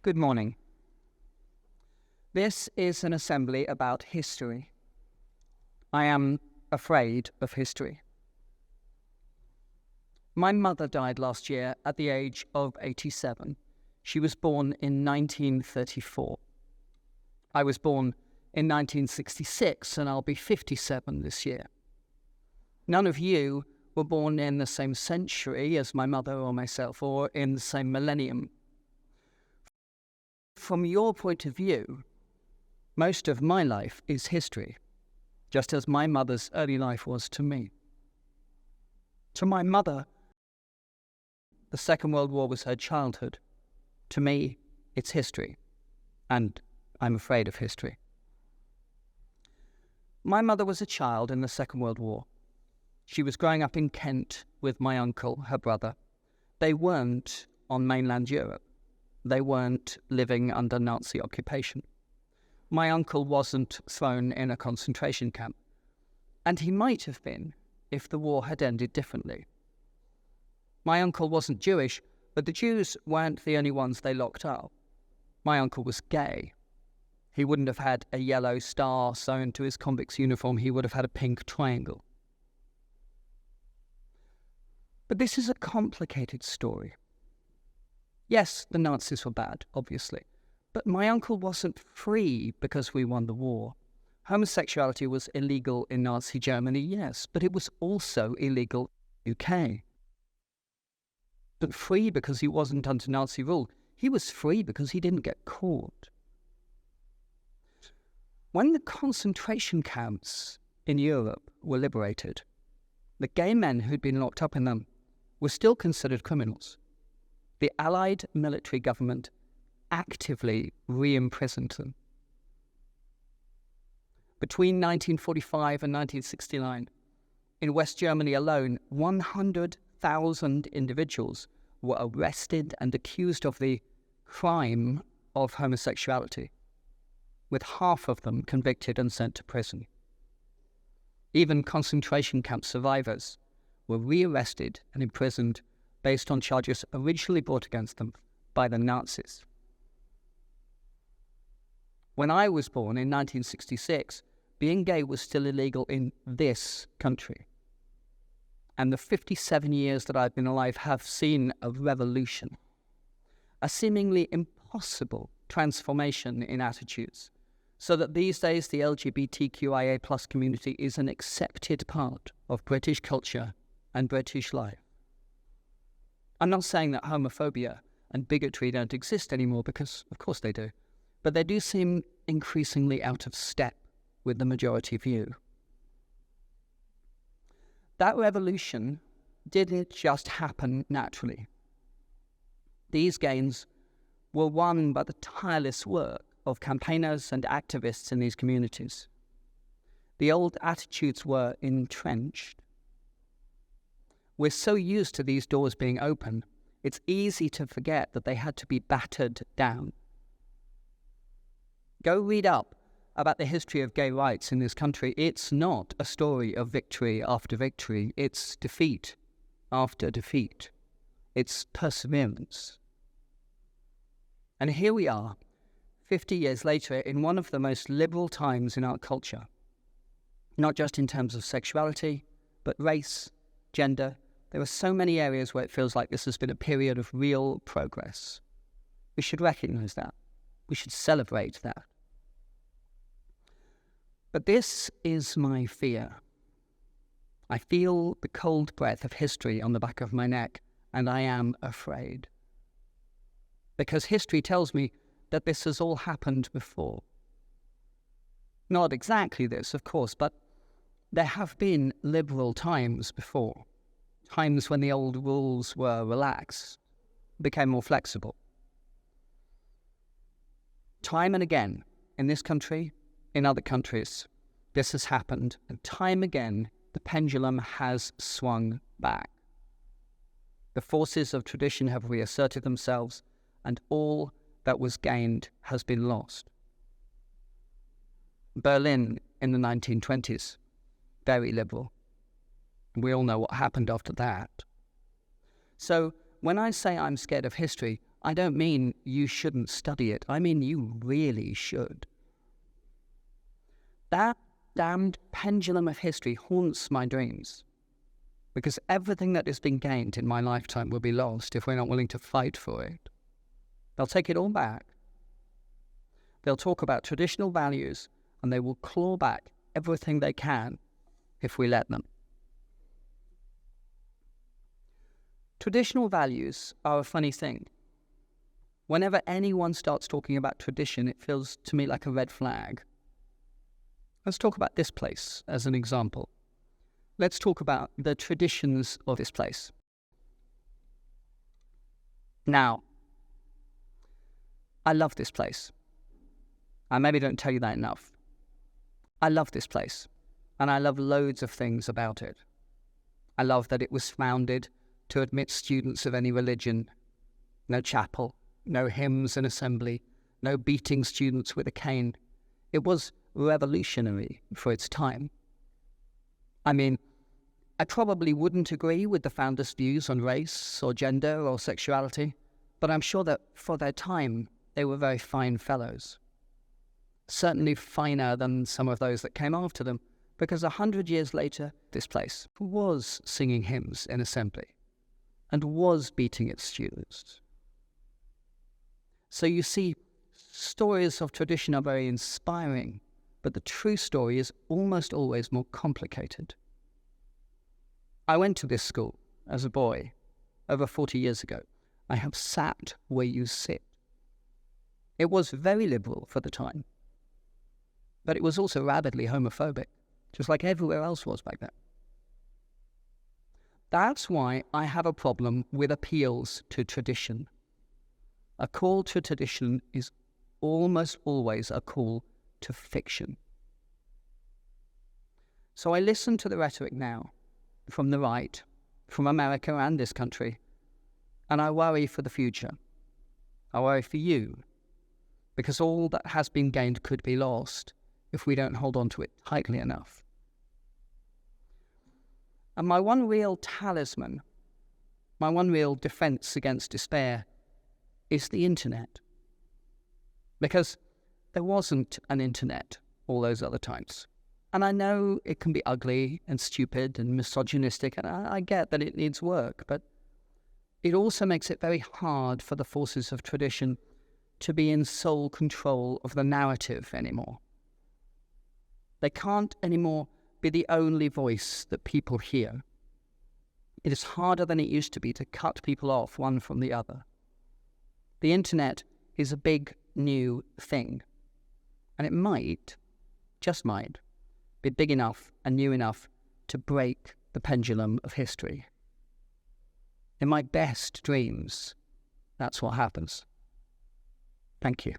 Good morning. This is an assembly about history. I am afraid of history. My mother died last year at the age of 87. She was born in 1934. I was born in 1966 and I'll be 57 this year. None of you were born in the same century as my mother or myself, or in the same millennium. From your point of view, most of my life is history, just as my mother's early life was to me. To my mother, the Second World War was her childhood. To me, it's history, and I'm afraid of history. My mother was a child in the Second World War. She was growing up in Kent with my uncle, her brother. They weren't on mainland Europe. They weren't living under Nazi occupation. My uncle wasn't thrown in a concentration camp, and he might have been if the war had ended differently. My uncle wasn't Jewish, but the Jews weren't the only ones they locked up. My uncle was gay. He wouldn't have had a yellow star sewn to his convict's uniform. He would have had a pink triangle. But this is a complicated story. Yes, the Nazis were bad, obviously, but my uncle wasn't free because we won the war. Homosexuality was illegal in Nazi Germany, yes, but it was also illegal in the UK. But free because he wasn't under Nazi rule. He was free because he didn't get caught. When the concentration camps in Europe were liberated, the gay men who'd been locked up in them were still considered criminals. The Allied military government actively re-imprisoned them. Between 1945 and 1969, in West Germany alone, 100,000 individuals were arrested and accused of the crime of homosexuality, with half of them convicted and sent to prison. Even concentration camp survivors were rearrested and imprisoned based on charges originally brought against them by the Nazis. When I was born in 1966, being gay was still illegal in this country. And the 57 years that I've been alive have seen a revolution, a seemingly impossible transformation in attitudes, so that these days the LGBTQIA+ community is an accepted part of British culture and British life. I'm not saying that homophobia and bigotry don't exist anymore, because of course they do, but they do seem increasingly out of step with the majority view. That revolution didn't just happen naturally. These gains were won by the tireless work of campaigners and activists in these communities. The old attitudes were entrenched. We're so used to these doors being open, it's easy to forget that they had to be battered down. Go read up about the history of gay rights in this country. It's not a story of victory after victory. It's defeat after defeat. It's perseverance. And here we are, 50 years later, in one of the most liberal times in our culture, not just in terms of sexuality, but race, gender. There are so many areas where it feels like this has been a period of real progress. We should recognize that. We should celebrate that. But this is my fear. I feel the cold breath of history on the back of my neck, and I am afraid. Because history tells me that this has all happened before. Not exactly this, of course, but there have been liberal times before. Times when the old rules were relaxed, became more flexible. Time and again, in this country, in other countries, this has happened, and time again, the pendulum has swung back. The forces of tradition have reasserted themselves, and all that was gained has been lost. Berlin in the 1920s, very liberal. We all know what happened after that. So when I say I'm scared of history, I don't mean you shouldn't study it. I mean you really should. That damned pendulum of history haunts my dreams, because everything that has been gained in my lifetime will be lost if we're not willing to fight for it. They'll take it all back. They'll talk about traditional values, and they will claw back everything they can if we let them. Traditional values are a funny thing. Whenever anyone starts talking about tradition, it feels to me like a red flag. Let's talk about this place as an example. Let's talk about the traditions of this place. Now, I love this place. I maybe don't tell you that enough. I love this place, and I love loads of things about it. I love that it was founded to admit students of any religion. No chapel, no hymns and assembly, no beating students with a cane. It was revolutionary for its time. I mean, I probably wouldn't agree with the founders' views on race or gender or sexuality, but I'm sure that for their time, they were very fine fellows. Certainly finer than some of those that came after them, because 100 years later, this place was singing hymns in assembly and was beating its students. So you see, stories of tradition are very inspiring, but the true story is almost always more complicated. I went to this school as a boy over 40 years ago. I have sat where you sit. It was very liberal for the time, but it was also rabidly homophobic, just like everywhere else was back then. That's why I have a problem with appeals to tradition. A call to tradition is almost always a call to fiction. So I listen to the rhetoric now from the right, from America and this country, and I worry for the future. I worry for you, because all that has been gained could be lost if we don't hold on to it tightly enough. And my one real talisman, my one real defense against despair is the internet. Because there wasn't an internet all those other times. And I know it can be ugly and stupid and misogynistic, and I get that it needs work, but it also makes it very hard for the forces of tradition to be in sole control of the narrative anymore. They can't anymore be the only voice that people hear. It is harder than it used to be to cut people off one from the other. The internet is a big new thing, and it might, just might, be big enough and new enough to break the pendulum of history. In my best dreams, that's what happens. Thank you.